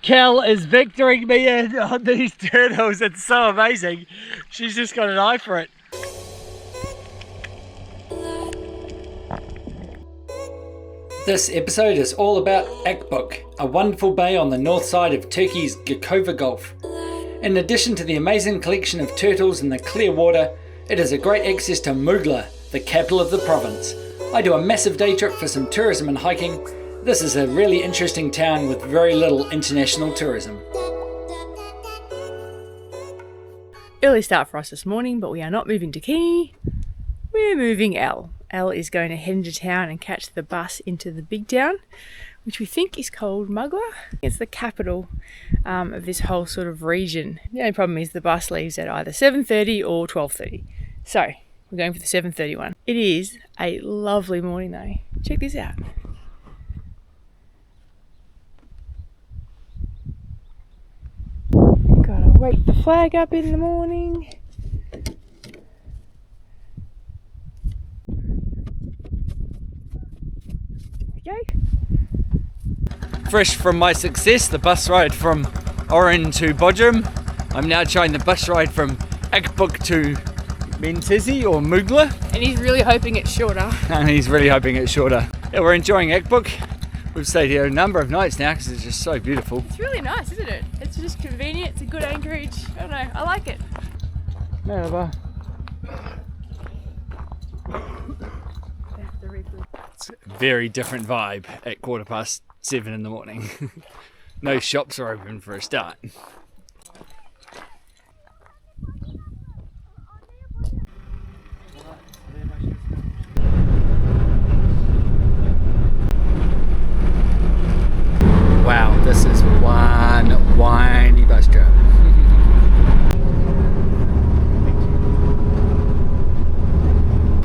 Kel is vectoring me in on these turtles. It's so amazing. She's just got an eye for it. This episode is all about Akbuk, a wonderful bay on the north side of Turkey's Gokova Gulf. In addition to the amazing collection of turtles in the clear water, it is a great access to Mugla, the capital of the province. I do a massive day trip for some tourism and hiking. This is a really interesting town with very little international tourism. Early start for us this morning, but we are not moving Dakini, we're moving Elle. Elle is going to head into town and catch the bus into the big town, which we think is called Mugla. It's the capital of this whole sort of region. The only problem is the bus leaves at either 7:30 or 12:30. So we're going for the 7:30 one. It is a lovely morning though. Check this out. Gotta wake the flag up in the morning. Fresh from my success, the bus ride from Oran to Bodrum, I'm now trying the bus ride from Akbuk to Mentisi or Mugla. And he's really hoping it's shorter. And he's really hoping it's shorter. Yeah, we're enjoying Akbuk. We've stayed here a number of nights now because it's just so beautiful. It's really nice, isn't it? It's just convenient, it's a good anchorage. I don't know, I like it. Merhaba. It's a very different vibe at 7:15 in the morning. No shops are open for a start. Wow, this is one windy bus trip.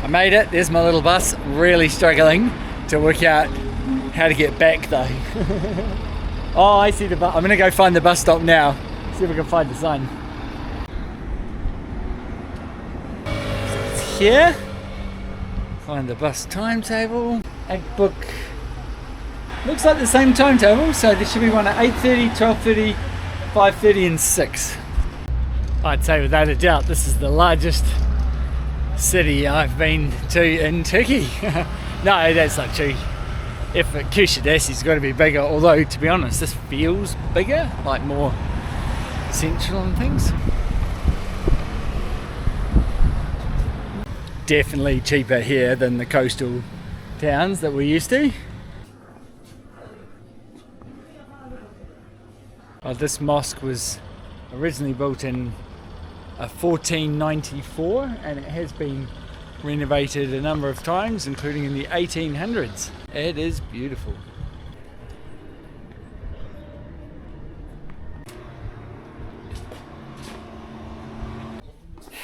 I made it, there's my little bus, really struggling to work out how to get back though. Oh, I see the bus. I'm gonna go find the bus stop now, see if we can find the sign. So it's here. Find the bus timetable. Akbuk. Looks like the same timetable, so there should be one at 8:30, 12:30, 5:30 and 6. I'd say without a doubt this is the largest city I've been to in Turkey. No, that's not true. If Kushadasi's got to be bigger, although to be honest this feels bigger, like more central and things. Definitely cheaper here than the coastal towns that we're used to. This mosque was originally built in 1494 and it has been renovated a number of times, including in the 1800s. It is beautiful.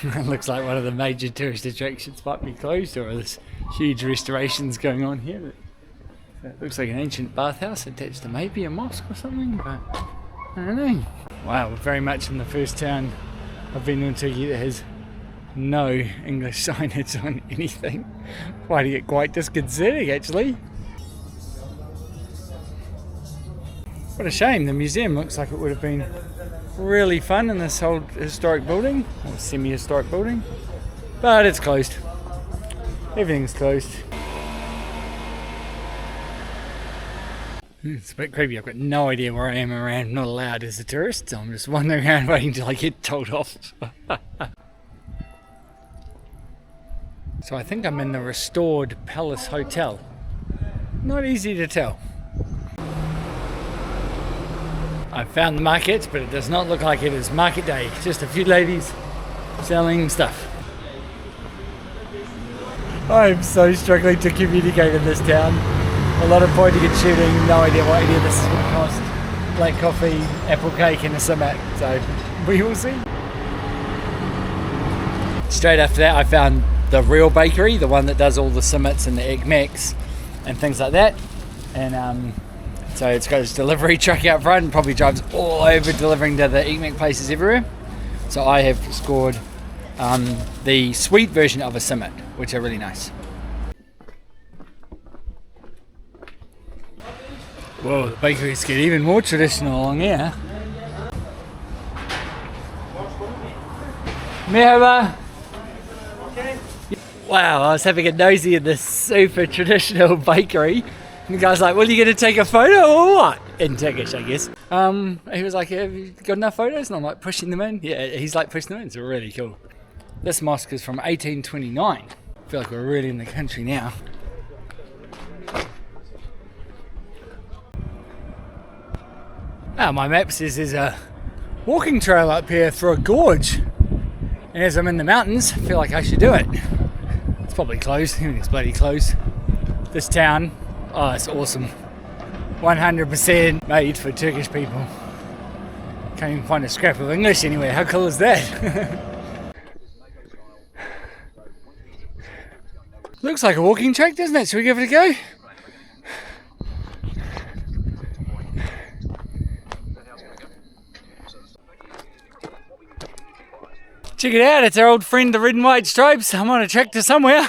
It looks like one of the major tourist attractions might be closed, or there's huge restorations going on here. It looks like an ancient bathhouse attached to maybe a mosque or something, but I don't know. Wow, we're very much in the first town I've been in Turkey that has no English signage on anything. Finding it quite disconcerting actually. What a shame, the museum looks like it would have been really fun in this old historic building, or semi-historic building, but it's closed. Everything's closed. It's a bit creepy, I've got no idea where I am around, I'm not allowed as a tourist, so I'm just wandering around waiting till I get told off. So I think I'm in the restored Palace Hotel. Not easy to tell. I found the market, but it does not look like it is market day. Just a few ladies selling stuff. I'm so struggling to communicate in this town. A lot of pointing and shooting, no idea what any of this is going to cost. Black coffee, apple cake and a summit, so we will see. Straight after that I found the real bakery, the one that does all the summits and the egg mix and things like that. And so it's got its delivery truck out front and probably drives all over delivering to the egg mix places everywhere. So I have scored the sweet version of a summit, which are really nice. Whoa, the bakeries get even more traditional along here. Merhaba. Wow, I was having a nosy in this super traditional bakery. And the guy's like, well, you going to take a photo or what? In Turkish, I guess. He was like, have you got enough photos? And I'm like, pushing them in. Yeah, he's like pushing them in. It's really cool. This mosque is from 1829. I feel like we're really in the country now. My map says there's a walking trail up here through a gorge. And as I'm in the mountains, I feel like I should do it. It's probably closed. Everything's bloody closed. This town, oh, it's awesome. 100% made for Turkish people. Can't even find a scrap of English anywhere. How cool is that? Looks like a walking track, doesn't it? Should we give it a go? Check it out, it's our old friend the red and white stripes. I'm on a tractor somewhere.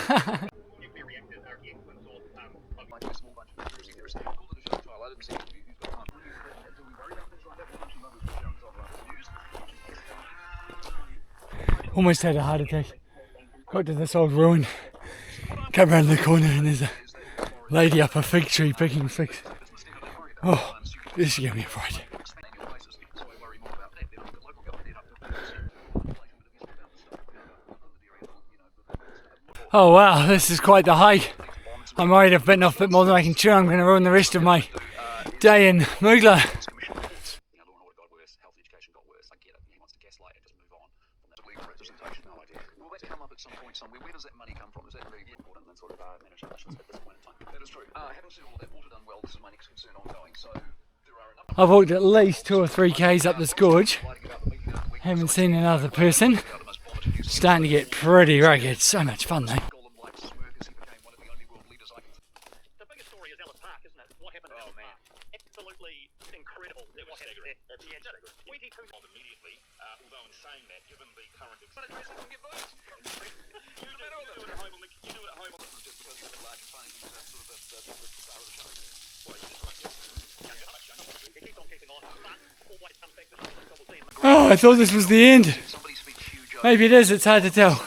Almost had a heart attack. Got to this old ruin. Come around the corner and there's a lady up a fig tree picking figs. Oh, this gave me a fright. Oh wow, this is quite the hike. I'm worried I've bitten off a bit more than I can chew. I'm going to ruin the rest of my day in Mugla. I've walked at least 2 or 3 Ks up this gorge. Haven't seen another person. Starting to get pretty rugged. So much fun though. Oh, I thought this was the end. Maybe it is, it's hard to tell.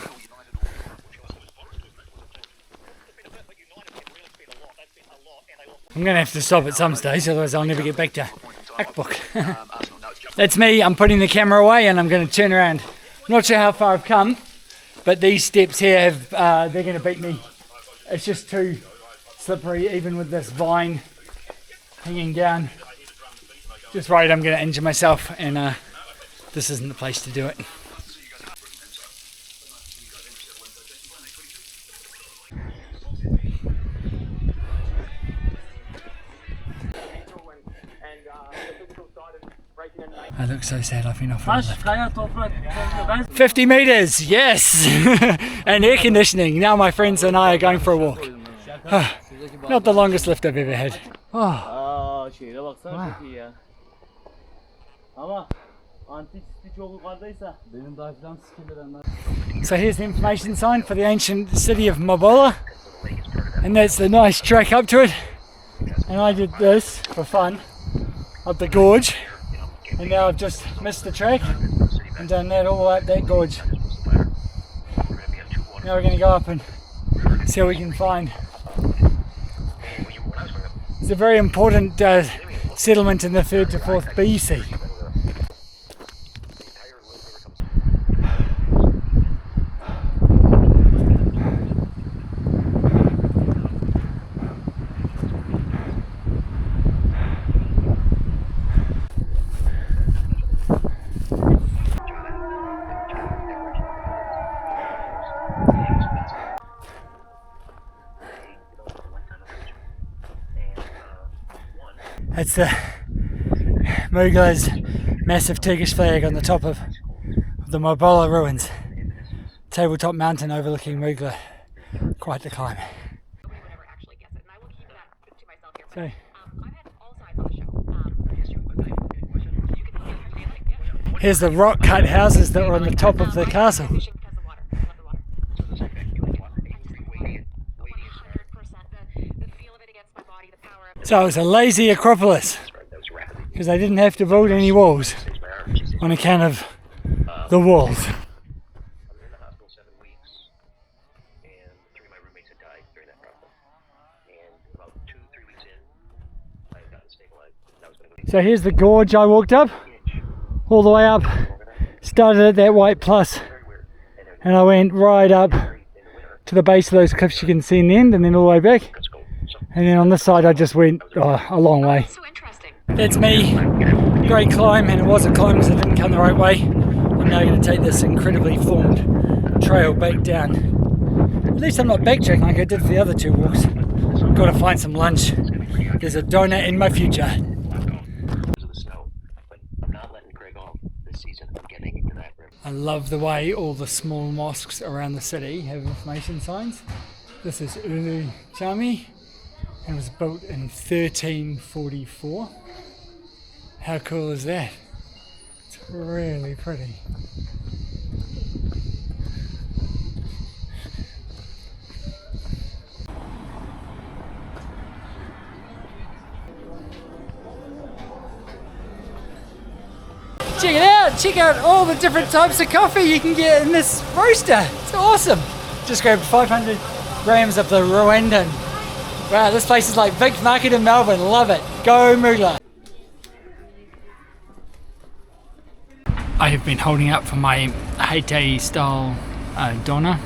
I'm going to have to stop at some stage, otherwise I'll never get back to Akbuk. That's me, I'm putting the camera away and I'm going to turn around. Not sure how far I've come, but these steps here have, they're going to beat me. It's just too slippery, even with this vine hanging down. Just worried I'm going to injure myself, and this isn't the place to do it. I look so sad, I've been off for a lift. 50 metres, yes! And air conditioning. Now my friends and I are going for a walk. Not the longest lift I've ever had. Oh. Wow. So here's the information sign for the ancient city of Mugla, and that's the nice track up to it. And I did this for fun up the gorge, and now I've just missed the track and done that all up that gorge. Now we're going to go up and see what we can find. It's a very important settlement in the 3rd to 4th BC. It's the Mugla's massive Turkish flag on the top of the Mugla ruins. Tabletop mountain overlooking Mugla. Quite the climb. So, here's the rock cut houses that were on the top of the castle. So it was a lazy Acropolis because they didn't have to build any walls on account of the walls. So here's the gorge I walked up, all the way up, started at that white plus, and I went right up to the base of those cliffs you can see in the end, and then all the way back. And then on this side I just went a long way. That's me. Great climb, and it was a climb because I didn't come the right way. I'm now going to take this incredibly formed trail back down. At least I'm not backtracking like I did for the other two walks. Got to find some lunch. There's a donut in my future. I love the way all the small mosques around the city have information signs. This is Ulu Chami and was built in 1344. How cool is that? It's really pretty. Check it out! Check out all the different types of coffee you can get in this roaster. It's awesome. Just grabbed 500 grams of the Rwandan. Wow, this place is like Big Market in Melbourne. Love it. Go Mugla. I have been holding up for my Haiti style Donna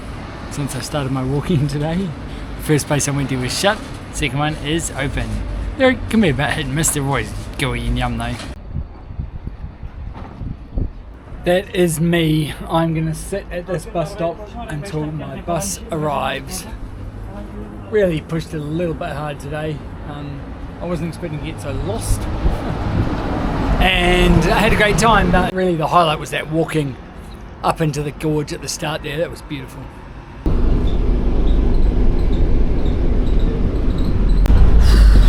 since I started my walking today. The first place I went to was shut. Second one is open. There can be a bit hit and miss. They're always gooey and yum though. That is me. I'm going to sit at this bus stop until my bus arrives. Really pushed it a little bit hard today. I wasn't expecting to get so lost. And I had a great time, but really the highlight was that walking up into the gorge at the start there. That was beautiful.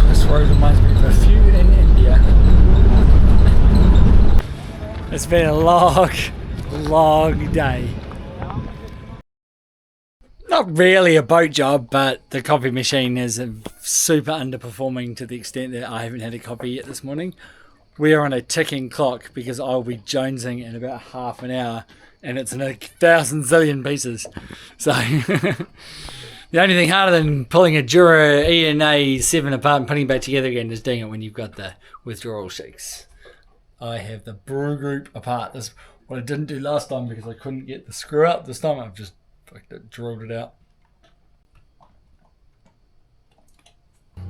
This road reminds me of a few in India. It's been a long day. Not really a boat job, but the coffee machine is super underperforming to the extent that I haven't had a coffee yet this morning. We're on a ticking clock because I'll be jonesing in about half an hour and it's in 1,000 zillion pieces. So the only thing harder than pulling a Jura ENA 7 apart and putting it back together again is doing it when you've got the withdrawal shakes. I have the brew group apart. This what I didn't do last time because I couldn't get the screw up. This time I've just drilled it out.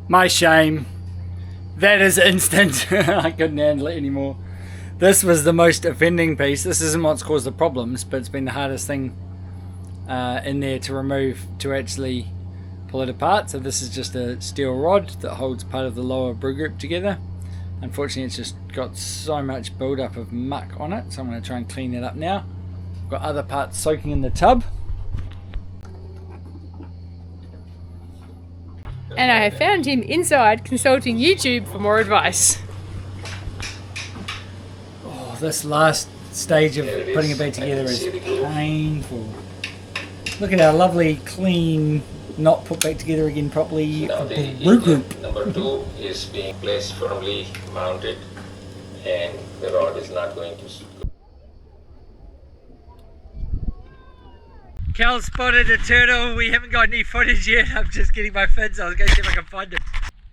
My shame. That is instant. I couldn't handle it anymore. This was the most offending piece. This isn't what's caused the problems, but it's been the hardest thing in there to remove, to actually pull it apart. So this is just a steel rod that holds part of the lower brew group together. Unfortunately, it's just got so much build-up of muck on it, so I'm going to try and clean that up now. I've got other parts soaking in the tub. And I have found him inside consulting YouTube for more advice. Oh, this last stage of putting it back together is painful. Look at our lovely, clean, not put back together again properly brew group. Number 2 is being placed firmly mounted and the rod is not going to... Kel spotted a turtle. We haven't got any footage yet. I'm just getting my fins. I was going to see if I can find it.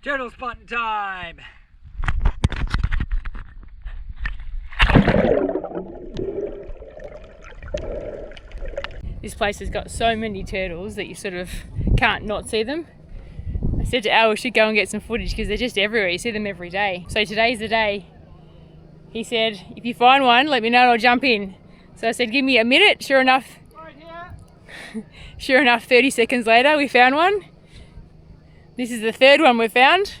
Turtle spotting time. This place has got so many turtles that you sort of can't not see them. I said to Al we should go and get some footage because they're just everywhere. You see them every day. So today's the day. He said, if you find one, let me know and I'll jump in. So I said, give me a minute. Sure enough, 30 seconds later, we found one. This is the third one we've found.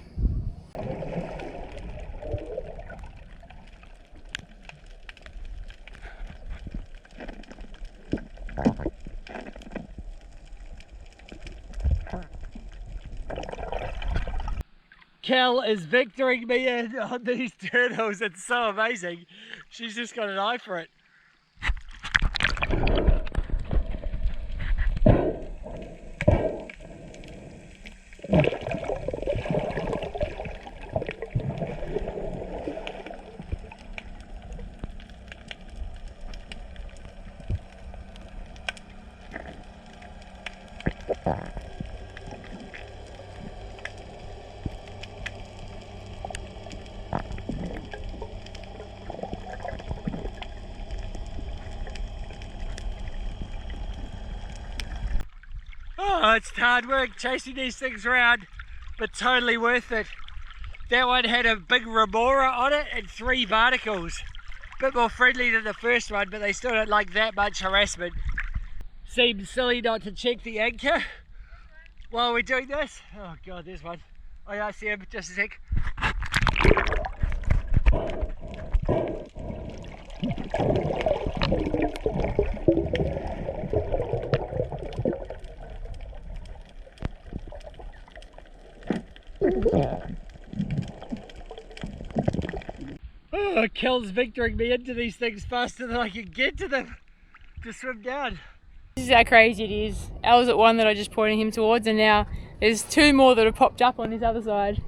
Kel is victoring me in on these turtles. It's so amazing. She's just got an eye for it. Oh, it's hard work chasing these things around, but totally worth it. That one had a big remora on it and 3 barnacles. Bit more friendly than the first one, but they still don't like that much harassment. Seems silly not to check the anchor while we're doing this. Oh god, there's one. Oh yeah, I see him, just a sec. Oh, Kel's victoring me into these things faster than I can get to them to swim down. This is how crazy it is. Al was at one that I just pointed him towards, and now there's 2 more that have popped up on this other side.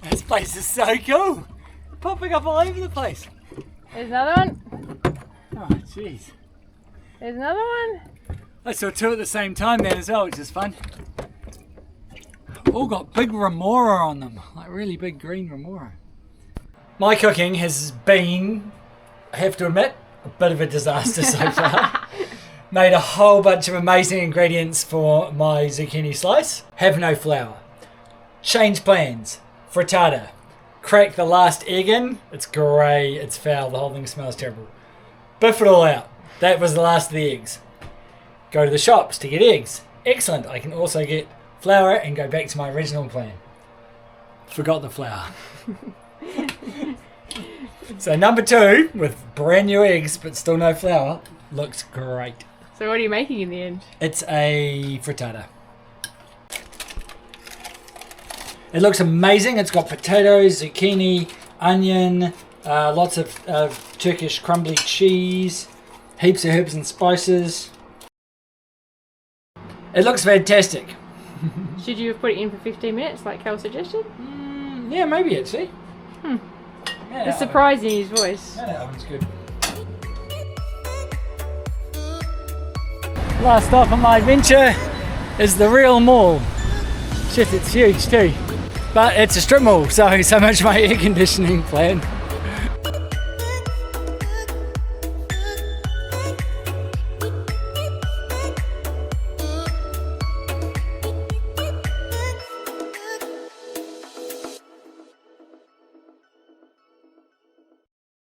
This place is so cool! Popping up all over the place. There's another one. Oh jeez. There's another one. I saw 2 at the same time then as well, which is fun. All got big remora on them, like really big green remora. My cooking has been, I have to admit, a bit of a disaster so far. Made a whole bunch of amazing ingredients for my zucchini slice. Have no flour. Change plans. Frittata. Crack the last egg in. It's grey, it's foul, the whole thing smells terrible. Biff it all out. That was the last of the eggs. Go to the shops to get eggs. Excellent, I can also get flour and go back to my original plan. Forgot the flour. So number 2, with brand new eggs but still no flour, looks great. So what are you making in the end? It's a frittata. It looks amazing. It's got potatoes, zucchini, onion, lots of Turkish crumbly cheese, heaps of herbs and spices. It looks fantastic. Should you have put it in for 15 minutes like Kel suggested? Yeah, maybe actually. Yeah, The surprise in his voice. Yeah, that one's good. Last stop on my adventure is the real mall. Shit, it's huge too. But it's a strip mall, so much for my air conditioning plan.